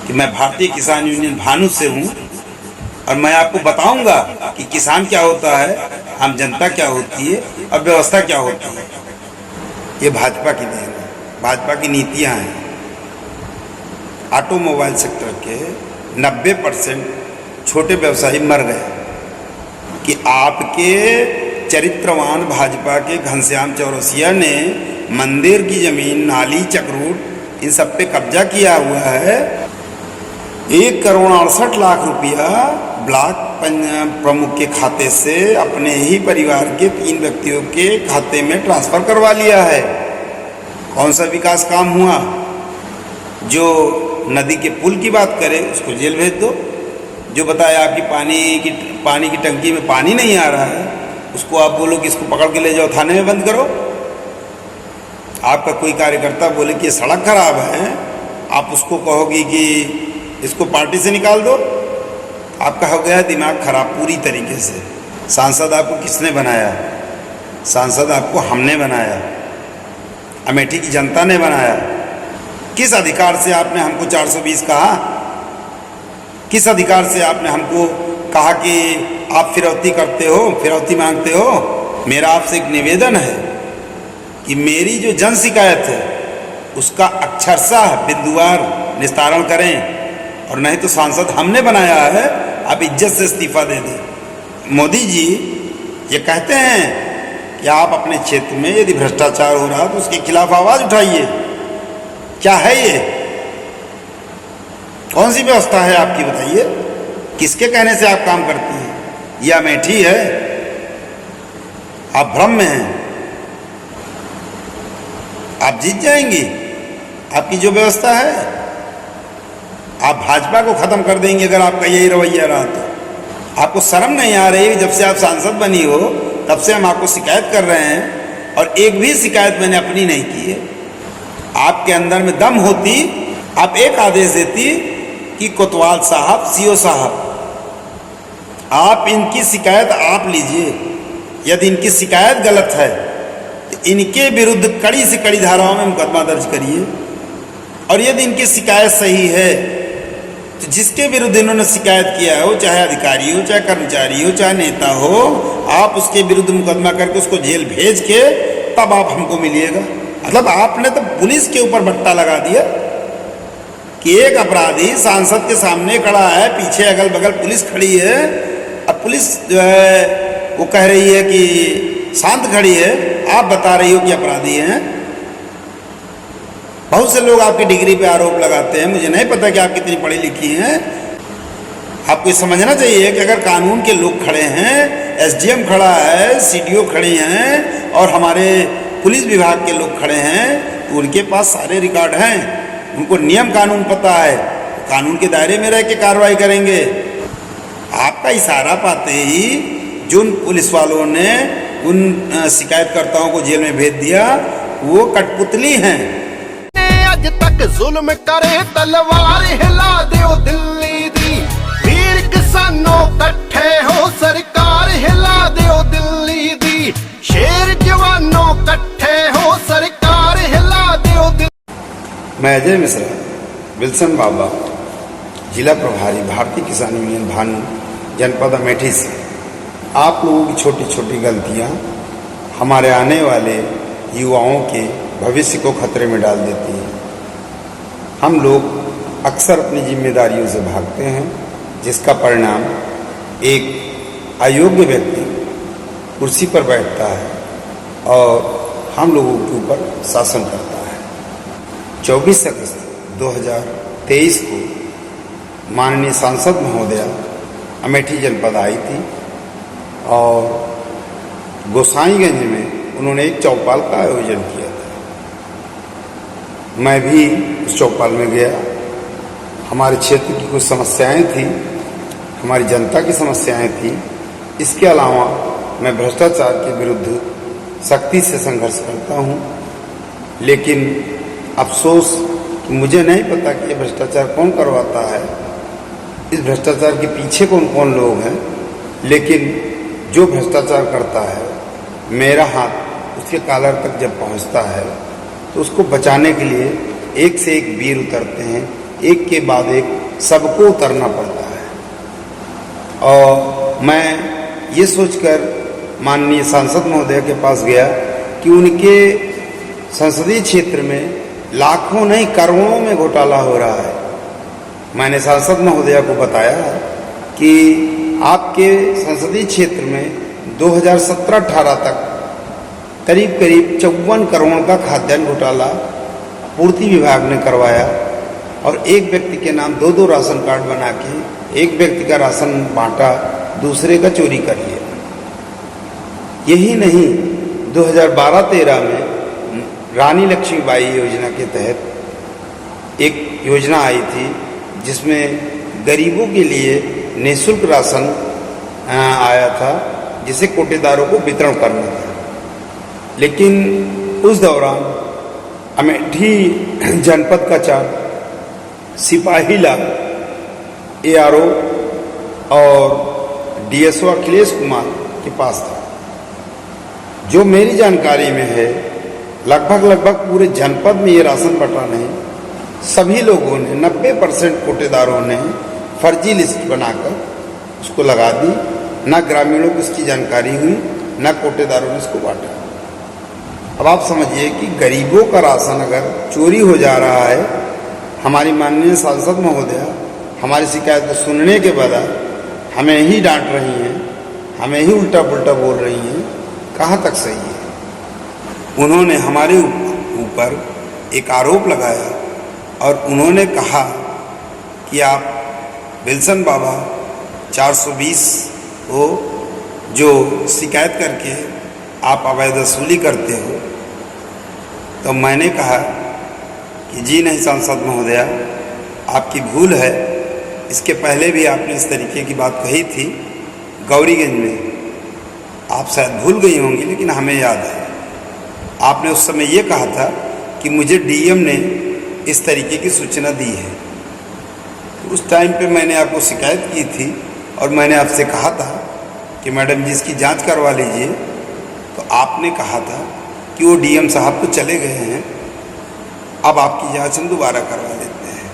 कि मैं भारतीय किसान यूनियन भानु से हूँ और मैं आपको बताऊंगा कि किसान क्या होता है, आम जनता क्या होती है और व्यवस्था क्या होती है। ये भाजपा की देन है, भाजपा की नीतियाँ हैं। ऑटोमोबाइल सेक्टर के 90% छोटे व्यवसायी मर गए कि आपके चरित्रवान भाजपा के घनश्याम चौरसिया ने मंदिर की जमीन, नाली, चक्रूट, इन सब पे कब्जा किया हुआ है। 1,68,00,000 रुपया ब्लॉक प्रमुख के खाते से अपने ही परिवार के 3 व्यक्तियों के खाते में ट्रांसफर करवा लिया है। कौन सा विकास काम हुआ? जो नदी के पुल की बात करे उसको जेल भेज दो। जो बताया आपकी पानी की टंकी में पानी नहीं आ रहा है, उसको आप बोलो कि इसको पकड़ के ले जाओ थाने में बंद करो। आपका कोई कार्यकर्ता बोले कि ये सड़क खराब है, आप उसको कहोगी कि इसको पार्टी से निकाल दो। आपका हो गया दिमाग खराब पूरी तरीके से। सांसद आपको किसने बनाया? सांसद आपको हमने बनाया, अमेठी की जनता ने बनाया। किस अधिकार से आपने हमको 420 कहा? किस अधिकार से आपने हमको कहा कि आप फिरौती करते हो, फिरौती मांगते हो? मेरा आपसे एक निवेदन है कि मेरी जो जन शिकायत है उसका अक्षरशः बिंदुवार निस्तारण करें, और नहीं तो सांसद हमने बनाया है, आप इज्जत से इस्तीफा दे दें। मोदी जी ये कहते हैं कि आप अपने क्षेत्र में यदि भ्रष्टाचार हो रहा तो उसके खिलाफ आवाज उठाइए। क्या है ये? कौन सी व्यवस्था है आपकी, बताइए? किसके कहने से आप काम करती हैं? ये अमेठी है? आप भ्रम में हैं। आप जीत जाएंगी। आपकी जो व्यवस्था है, आप भाजपा को खत्म कर देंगे अगर आपका यही रवैया रहा तो। आपको शर्म नहीं आ रही? जब से आप सांसद बनी हो तब से हम आपको शिकायत कर रहे हैं और एक भी शिकायत मैंने अपनी नहीं की है। आपके अंदर में दम होती, आप एक आदेश देती कि कोतवाल साहब, सीओ साहब, आप इनकी शिकायत आप लीजिए। यदि इनकी शिकायत गलत है तो इनके विरुद्ध कड़ी से कड़ी धाराओं में मुकदमा दर्ज करिए, और यदि इनकी शिकायत सही है तो जिसके विरुद्ध इन्होंने शिकायत किया हो, चाहे अधिकारी हो, चाहे कर्मचारी हो, चाहे नेता हो, आप उसके विरुद्ध मुकदमा करके उसको जेल भेज के तब आप हमको मिलिएगा। मतलब आपने तो पुलिस के ऊपर बट्टा लगा दिया कि एक अपराधी सांसद के सामने खड़ा है, पीछे अगल बगल पुलिस खड़ी है। अब पुलिस जो है वो कह रही है कि शांत खड़ी है, आप बता रही हो कि अपराधी हैं। बहुत से लोग आपकी डिग्री पे आरोप लगाते हैं। मुझे नहीं पता कि आप कितनी पढ़ी लिखी हैं। आपको समझना चाहिए कि अगर कानून के लोग खड़े हैं, एसडीएम खड़ा है, सीडीओ खड़ी हैं और हमारे पुलिस विभाग के लोग खड़े हैं, तो उनके पास सारे रिकॉर्ड हैं, उनको नियम कानून पता है, तो कानून के दायरे में रह के कार्रवाई करेंगे। आपका इशारा पाते ही जिन पुलिस वालों ने उन शिकायतकर्ताओं को जेल में भेज दिया, वो कठपुतली हैं। अज तक जुल्म करे तलवार हिला दियो दिल्ली दी, वीर किसानों कट्ठे हो सरकार हिला दियो दिल्ली दी, शेर जवानों कट्ठे हो सरकार हिला दियो दिल्ली। मैं अजय मिश्रा, विल्सन बाबा, जिला प्रभारी, भारतीय किसान यूनियन भानु, जनपद अमेठी से। आप लोगों की छोटी छोटी गलतियां हमारे आने वाले युवाओं के भविष्य को खतरे में डाल देती हैं। हम लोग अक्सर अपनी जिम्मेदारियों से भागते हैं, जिसका परिणाम एक अयोग्य व्यक्ति कुर्सी पर बैठता है और हम लोगों के ऊपर शासन करता है। 24 अगस्त 2023 को माननीय सांसद महोदया अमेठी जनपद आई थी और गोसाईगंज में उन्होंने एक चौपाल का आयोजन किया था। मैं भी उस चौपाल में गया। हमारे क्षेत्र की कुछ समस्याएं थी, हमारी जनता की समस्याएं थी। इसके अलावा मैं भ्रष्टाचार के विरुद्ध सख्ती से संघर्ष करता हूं, लेकिन अफसोस कि मुझे नहीं पता कि ये भ्रष्टाचार कौन करवाता है, इस भ्रष्टाचार के पीछे कौन कौन लोग हैं। लेकिन जो भ्रष्टाचार करता है, मेरा हाथ उसके कॉलर तक जब पहुंचता है तो उसको बचाने के लिए एक से एक वीर उतरते हैं, एक के बाद एक सबको उतरना पड़ता है। और मैं ये सोचकर माननीय सांसद महोदय के पास गया कि उनके संसदीय क्षेत्र में लाखों नहीं करोड़ों में घोटाला हो रहा है। मैंने सांसद महोदया को बताया कि आपके संसदीय क्षेत्र में 2017-18 तक करीब करीब 54 करोड़ का खाद्यान्न घोटाला पूर्ति विभाग ने करवाया और एक व्यक्ति के नाम 2-2 राशन कार्ड बना के एक व्यक्ति का राशन बांटा, दूसरे का चोरी कर लिया। यही नहीं, 2012-13 में रानी लक्ष्मीबाई योजना के तहत एक योजना आई थी जिसमें गरीबों के लिए निःशुल्क राशन आया था, जिसे कोटेदारों को वितरण करना था। लेकिन उस दौरान अमेठी जनपद का चार्ज सिपाहीलाल ARO और DSO अखिलेश कुमार के पास था। जो मेरी जानकारी में है, लगभग पूरे जनपद में ये राशन बंटा नहीं, सभी लोगों ने 90% कोटेदारों ने फर्जी लिस्ट बनाकर उसको लगा दी। ना ग्रामीणों को इसकी जानकारी हुई, ना कोटेदारों ने इसको बांटा। अब आप समझिए कि गरीबों का राशन अगर चोरी हो जा रहा है, हमारी माननीय सांसद महोदया हमारी शिकायत को सुनने के बाद हमें ही डांट रही हैं, हमें ही उल्टा पुल्टा बोल रही हैं, कहाँ तक सही है। उन्होंने हमारे ऊपर एक आरोप लगाया और उन्होंने कहा कि आप विल्सन बाबा 420 को जो शिकायत करके आप अवैध वसूली करते हो। तो मैंने कहा कि जी नहीं सांसद महोदया, आपकी भूल है। इसके पहले भी आपने इस तरीके की बात कही थी गौरीगंज में, आप शायद भूल गई होंगी लेकिन हमें याद है। आपने उस समय ये कहा था कि मुझे DM ने इस तरीके की सूचना दी है। तो उस टाइम पे मैंने आपको शिकायत की थी और मैंने आपसे कहा था कि मैडम जी इसकी जांच करवा लीजिए। तो आपने कहा था कि वो DM साहब तो चले गए हैं, अब आपकी जांच हम दोबारा करवा लेते हैं।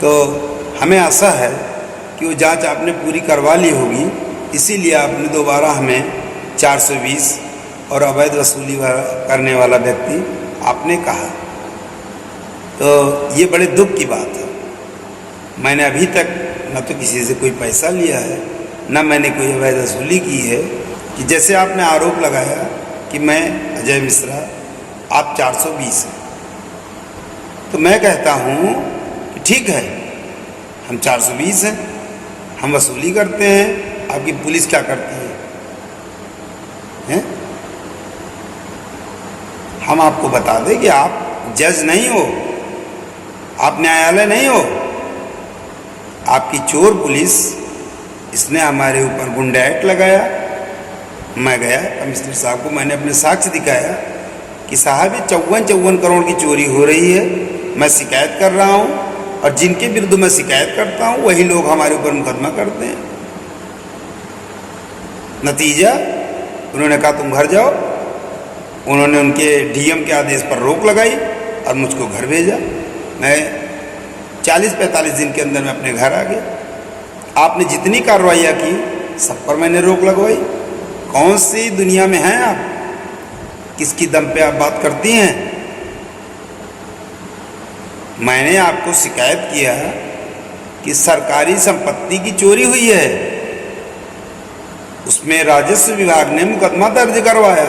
तो हमें आशा है कि वो जांच आपने पूरी करवा ली होगी, इसीलिए आपने दोबारा हमें 420 और अवैध वसूली करने वाला व्यक्ति आपने कहा। तो ये बड़े दुख की बात है। मैंने अभी तक न तो किसी से कोई पैसा लिया है, न मैंने कोई अवैध वसूली की है। कि जैसे आपने आरोप लगाया कि मैं अजय मिश्रा, आप 420 हैं, तो मैं कहता हूँ कि ठीक है, हम 420 हैं, हम वसूली करते हैं। आपकी पुलिस क्या करती है? हम आपको बता दें कि आप जज नहीं हो, आप न्यायालय नहीं हो। आपकी चोर पुलिस, इसने हमारे ऊपर गुंडा एक्ट लगाया। मैं गया कमिश्नर साहब को, मैंने अपने साक्ष्य दिखाया कि साहब ये 54 करोड़ की चोरी हो रही है, मैं शिकायत कर रहा हूँ और जिनके विरुद्ध मैं शिकायत करता हूँ वही लोग हमारे ऊपर मुकदमा करते हैं। नतीजा, उन्होंने कहा तुम घर जाओ। उन्होंने उनके DM के आदेश पर रोक लगाई और मुझको घर भेजा। मैं 40-45 दिन के अंदर मैं अपने घर आ गया। आपने जितनी कार्रवाइयाँ की सब पर मैंने रोक लगवाई। कौन सी दुनिया में हैं आप? किसकी दम पे आप बात करती हैं? मैंने आपको शिकायत किया कि सरकारी संपत्ति की चोरी हुई है, उसमें राजस्व विभाग ने मुकदमा दर्ज करवाया।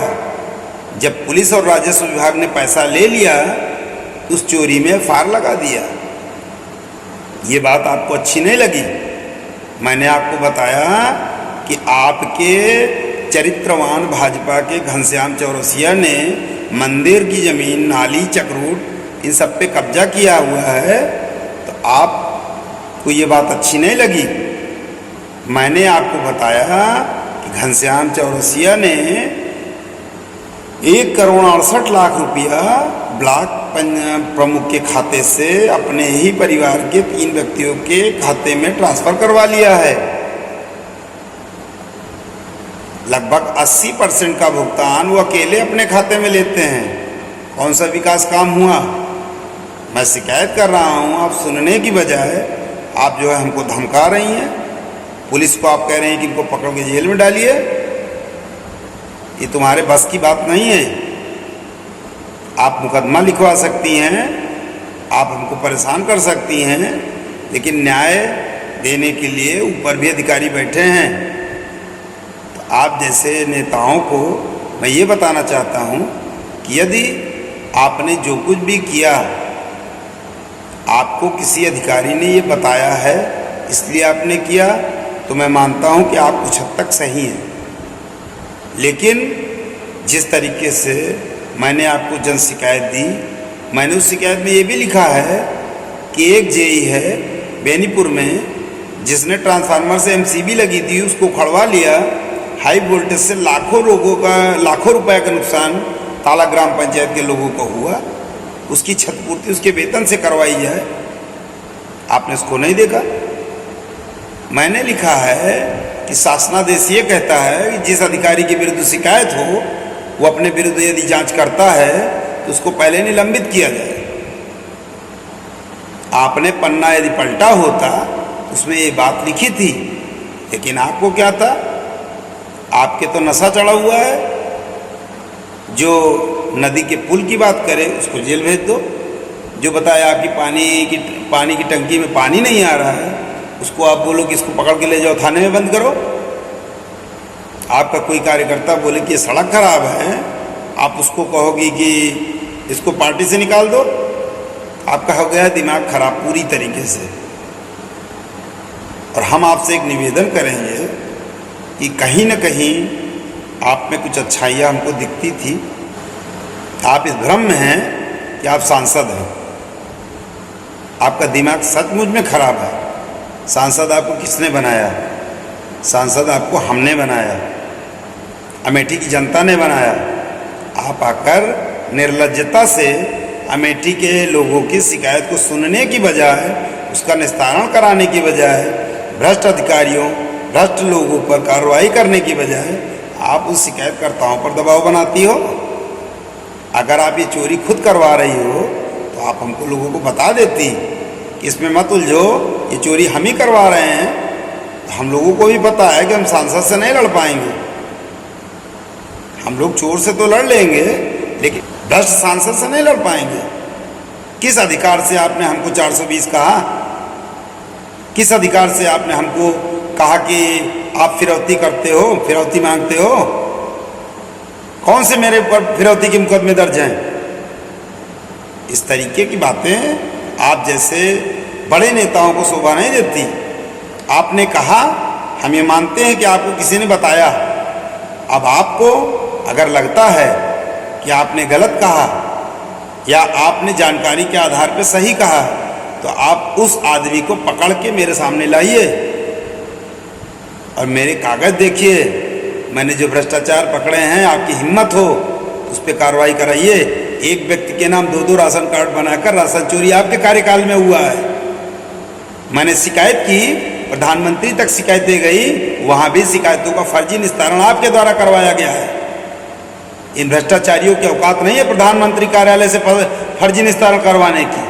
जब पुलिस और राजस्व विभाग ने पैसा ले लिया, उस चोरी में FIR लगा दिया। ये बात आपको अच्छी नहीं लगी। मैंने आपको बताया कि आपके चरित्रवान भाजपा के घनश्याम चौरसिया ने मंदिर की जमीन, नाली, चक्रूट, इन सब पे कब्जा किया हुआ है। तो आपको ये बात अच्छी नहीं लगी। मैंने आपको बताया कि घनश्याम चौरसिया ने 1,68,00,000 रुपया ब्लॉक प्रमुख के खाते से अपने ही परिवार के 3 व्यक्तियों के खाते में ट्रांसफर करवा लिया है। लगभग 80% का भुगतान वो अकेले अपने खाते में लेते हैं। कौन सा विकास काम हुआ? मैं शिकायत कर रहा हूँ, आप सुनने की बजाय आप जो है हमको धमका रही हैं। पुलिस को आप कह रहे हैं कि इनको पकड़ के जेल में डालिए। ये तुम्हारे बस की बात नहीं है। आप मुकदमा लिखवा सकती हैं, आप हमको परेशान कर सकती हैं, लेकिन न्याय देने के लिए ऊपर भी अधिकारी बैठे हैं। तो आप जैसे नेताओं को मैं ये बताना चाहता हूँ कि यदि आपने जो कुछ भी किया, आपको किसी अधिकारी ने ये बताया है इसलिए आपने किया, तो मैं मानता हूँ कि आप कुछ हद तक सही हैं। लेकिन जिस तरीके से मैंने आपको जन शिकायत दी, मैंने उस शिकायत में ये भी लिखा है कि एक जेई है बेनीपुर में जिसने ट्रांसफार्मर से एमसीबी लगी थी उसको खड़वा लिया। हाई वोल्टेज से लाखों रुपए का नुकसान ताला ग्राम पंचायत के लोगों को हुआ। उसकी क्षतिपूर्ति उसके वेतन से करवाई जाए, आपने उसको नहीं देखा। मैंने लिखा है कि शासनादेश ये कहता है कि जिस अधिकारी के विरुद्ध शिकायत हो वो अपने विरुद्ध यदि जांच करता है तो उसको पहले निलंबित किया जाए। आपने पन्ना यदि पलटा होता उसमें ये बात लिखी थी, लेकिन आपको क्या था, आपके तो नशा चढ़ा हुआ है। जो नदी के पुल की बात करे उसको जेल भेज दो। जो बताया आपकी पानी की टंकी में पानी नहीं आ रहा है उसको आप बोलो कि इसको पकड़ के ले जाओ थाने में बंद करो। आपका कोई कार्यकर्ता बोले कि ये सड़क खराब है, आप उसको कहोगी कि इसको पार्टी से निकाल दो। आपका हो गया दिमाग खराब पूरी तरीके से। और हम आपसे एक निवेदन करेंगे कि कहीं न कहीं आप में कुछ अच्छाइयाँ हमको दिखती थी। आप इस भ्रम में हैं कि आप सांसद हैं। आपका दिमाग सचमुच में खराब है। सांसद आपको किसने बनाया? सांसद आपको हमने बनाया, अमेठी की जनता ने बनाया। आप आकर निर्लज्जता से अमेठी के लोगों की शिकायत को सुनने की बजाय, उसका निस्तारण कराने की बजाय, भ्रष्ट अधिकारियों, भ्रष्ट लोगों पर कार्रवाई करने की बजाय आप उस शिकायतकर्ताओं पर दबाव बनाती हो। अगर आप ये चोरी खुद करवा रही हो तो आप हमको लोगों को बता देती कि इसमें मत उलझो, ये चोरी हम ही करवा रहे हैं। हम लोगों को भी पता है कि हम सांसद से नहीं लड़ पाएंगे। हम लोग चोर से तो लड़ लेंगे लेकिन भ्रष्ट सांसद से नहीं लड़ पाएंगे। किस अधिकार से आपने हमको 420 कहा? किस अधिकार से आपने हमको कहा कि आप फिरौती करते हो, फिरौती मांगते हो? कौन से मेरे ऊपर फिरौती के मुकदमे दर्ज हैं? इस तरीके की बातें आप जैसे बड़े नेताओं को शोभा नहीं देती। आपने कहा, हम ये मानते हैं कि आपको किसी ने बताया। अब आपको अगर लगता है कि आपने गलत कहा या आपने जानकारी के आधार पर सही कहा, तो आप उस आदमी को पकड़ के मेरे सामने लाइए और मेरे कागज देखिए। मैंने जो भ्रष्टाचार पकड़े हैं, आपकी हिम्मत हो उस पर कार्रवाई कराइए। एक व्यक्ति के नाम 2-2 राशन कार्ड बनाकर राशन चोरी आपके कार्यकाल में हुआ है। मैंने शिकायत की, प्रधानमंत्री तक शिकायतें गई, वहां भी शिकायतों का फर्जी निस्तारण आपके द्वारा करवाया गया है। इन भ्रष्टाचारियों की औकात नहीं है प्रधानमंत्री कार्यालय से फर्जी निस्तारण करवाने की।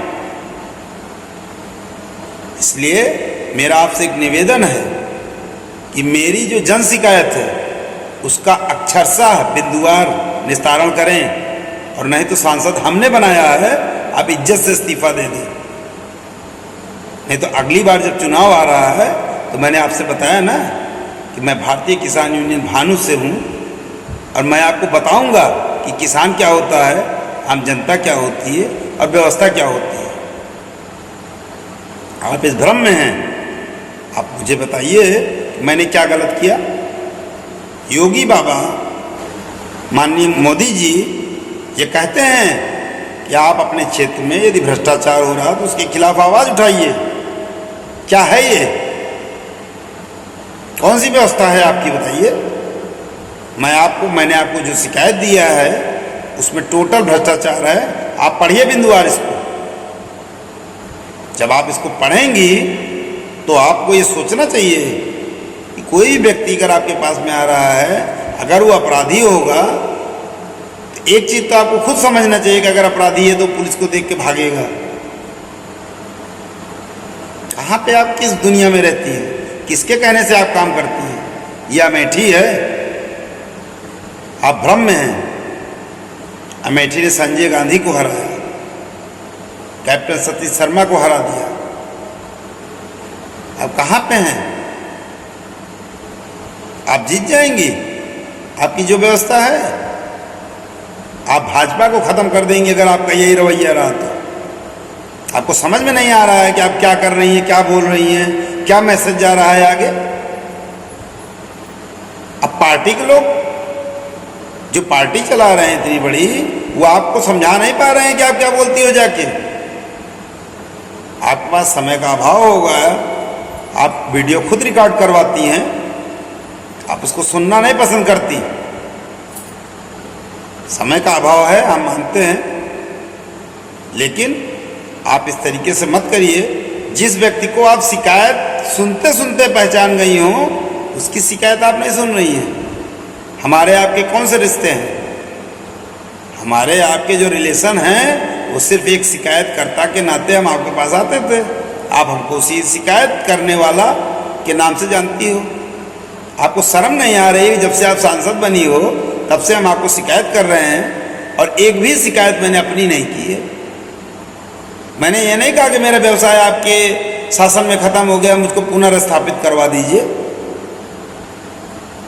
इसलिए मेरा आपसे एक निवेदन है कि मेरी जो जन शिकायत है उसका अक्षरशः बिंदुवार निस्तारण करें, और नहीं तो सांसद हमने बनाया है, आप इज्जत से इस्तीफा दे दें। नहीं तो अगली बार जब चुनाव आ रहा है तो मैंने आपसे बताया ना कि मैं भारतीय किसान यूनियन भानु से हूँ और मैं आपको बताऊंगा कि किसान क्या होता है, आम जनता क्या होती है और व्यवस्था क्या होती है। आप इस भ्रम में हैं। आप मुझे बताइए मैंने क्या गलत किया? योगी बाबा, माननीय मोदी जी ये कहते हैं कि आप अपने क्षेत्र में यदि भ्रष्टाचार हो रहा तो उसके खिलाफ आवाज उठाइए। क्या है ये? कौन सी व्यवस्था है आपकी, बताइए। मैंने आपको जो शिकायत दिया है उसमें टोटल भ्रष्टाचार है। आप पढ़िए बिंदुवार इसको। जब आप इसको पढ़ेंगी तो आपको ये सोचना चाहिए कि कोई व्यक्ति अगर आपके पास में आ रहा है, अगर वो अपराधी होगा तो एक चीज तो आपको खुद समझना चाहिए कि अगर अपराधी है तो पुलिस को देख के भागेगा। कहाँ पे आप किस दुनिया में रहती हैं? किसके कहने से आप काम करती हैं? यह अमेठी है? आप भ्रम में हैं। अमेठी ने संजय गांधी को हराया, कैप्टन सतीश शर्मा को हरा दिया। अब कहाँ पे हैं? आप जीत जाएंगी। आपकी जो व्यवस्था है, आप भाजपा को खत्म कर देंगे अगर आपका यही रवैया रहा तो। आपको समझ में नहीं आ रहा है कि आप क्या कर रही हैं, क्या बोल रही हैं, क्या मैसेज जा रहा है आगे। अब पार्टी के लोग जो पार्टी चला रहे हैं इतनी बड़ी, वो आपको समझा नहीं पा रहे हैं कि आप क्या बोलती हो जाके। आपके पास समय का अभाव होगा, आप वीडियो खुद रिकॉर्ड करवाती हैं, आप उसको सुनना नहीं पसंद करती। समय का अभाव है, हम मानते हैं, लेकिन आप इस तरीके से मत करिए। जिस व्यक्ति को आप शिकायत सुनते सुनते पहचान गई हो, उसकी शिकायत आप नहीं सुन रही हैं। हमारे आपके कौन से रिश्ते हैं? हमारे आपके जो रिलेशन हैं, वो सिर्फ एक शिकायतकर्ता के नाते हम आपके पास आते थे। आप हमको उसी शिकायत करने वाला के नाम से जानती हो। आपको शर्म नहीं आ रही? जब से आप सांसद बनी हो तब से हम आपको शिकायत कर रहे हैं, और एक भी शिकायत मैंने अपनी नहीं की है। मैंने ये नहीं कहा कि मेरा व्यवसाय आपके शासन में खत्म हो गया, मुझको पुनर्स्थापित करवा दीजिए।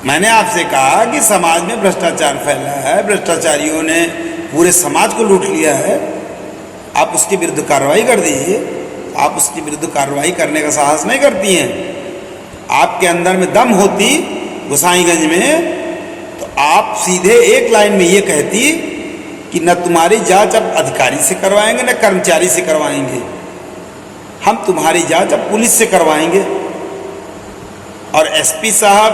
मैंने आपसे कहा कि समाज में भ्रष्टाचार फैला है, भ्रष्टाचारियों ने पूरे समाज को लूट लिया है, आप उसके विरुद्ध कार्रवाई कर दीजिए। आप उसके विरुद्ध कार्रवाई करने का साहस नहीं करती हैं। आपके अंदर में दम होती गोसाईगंज में, तो आप सीधे एक लाइन में ये कहती कि न तुम्हारी जांच अब अधिकारी से करवाएंगे न कर्मचारी से करवाएंगे, हम तुम्हारी जांच अब पुलिस से करवाएंगे। और एसपी साहब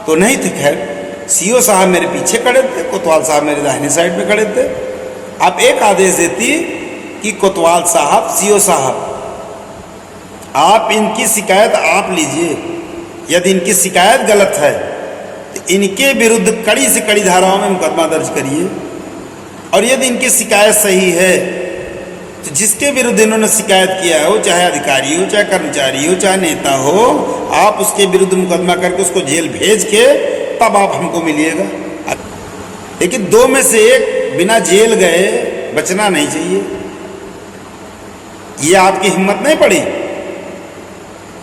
तो नहीं थे, खैर सीओ साहब मेरे पीछे खड़े थे, कोतवाल साहब मेरे दाहिने साइड में खड़े थे। आप एक आदेश देती कि कोतवाल साहब, सीओ साहब, आप इनकी शिकायत आप लीजिए। यदि इनकी शिकायत गलत है तो इनके विरुद्ध कड़ी से कड़ी धाराओं में मुकदमा दर्ज करिए, और यदि इनकी शिकायत सही है तो जिसके विरुद्ध इन्होंने शिकायत किया है, वो चाहे अधिकारी हो, चाहे कर्मचारी हो, चाहे नेता हो, आप उसके विरुद्ध मुकदमा करके उसको जेल भेज के तब आप हमको मिलिएगा। लेकिन दो में से एक बिना जेल गए बचना नहीं चाहिए। ये आपकी हिम्मत नहीं पड़ी?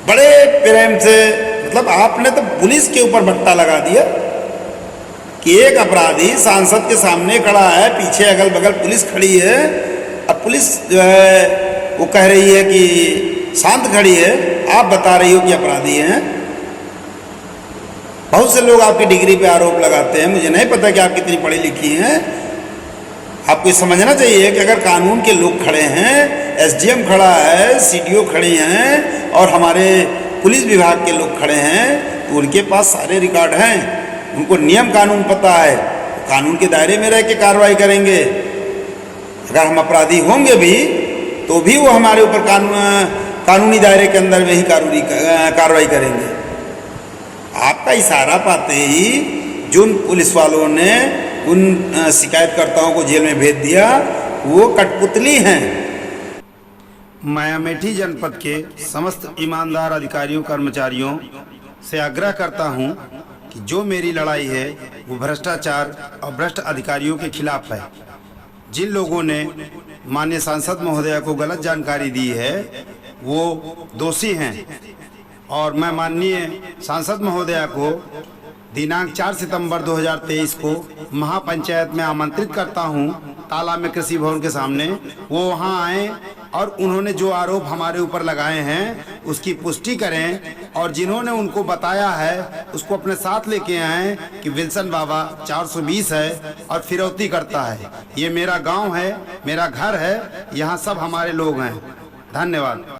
बड़े प्रेम से, मतलब आपने तो पुलिस के ऊपर बट्टा लगा दिया कि एक अपराधी सांसद के सामने खड़ा है, पीछे अगल बगल पुलिस खड़ी है। अब पुलिस जो है वो कह रही है कि शांत खड़ी है, आप बता रही हो कि अपराधी हैं। बहुत से लोग आपकी डिग्री पे आरोप लगाते हैं, मुझे नहीं पता कि आप कितनी पढ़ी लिखी हैं। आपको ये समझना चाहिए कि अगर कानून के लोग खड़े हैं, एसडीएम खड़ा है, सीडीओ खड़ी हैं, और हमारे पुलिस विभाग के लोग खड़े हैं, तो उनके पास सारे रिकॉर्ड हैं, उनको नियम कानून पता है, तो कानून के दायरे में रह के कार्रवाई करेंगे। अगर हम अपराधी होंगे भी तो भी वो हमारे ऊपर कानूनी दायरे के अंदर में ही कार्रवाई करेंगे। आपका इशारा पाते ही जिन पुलिस वालों ने उन शिकायतकर्ताओं को जेल में भेज दिया, वो कठपुतली हैं। मैं अमेठी जनपद के समस्त ईमानदार अधिकारियों कर्मचारियों से आग्रह करता हूं कि जो मेरी लड़ाई है वो भ्रष्टाचार और भ्रष्ट अधिकारियों के खिलाफ है। जिन लोगों ने माननीय सांसद महोदया को गलत जानकारी दी है वो दोषी हैं, और मैं माननीय सांसद महोदया को दिनांक 4 सितंबर 2023 को महापंचायत में आमंत्रित करता हूं, ताला में कृषि भवन के सामने। वो वहां आए और उन्होंने जो आरोप हमारे ऊपर लगाए हैं उसकी पुष्टि करें, और जिन्होंने उनको बताया है उसको अपने साथ लेके आए कि विल्सन बाबा 420 है और फिरौती करता है। ये मेरा गांव है, मेरा घर है, यहाँ सब हमारे लोग हैं। धन्यवाद।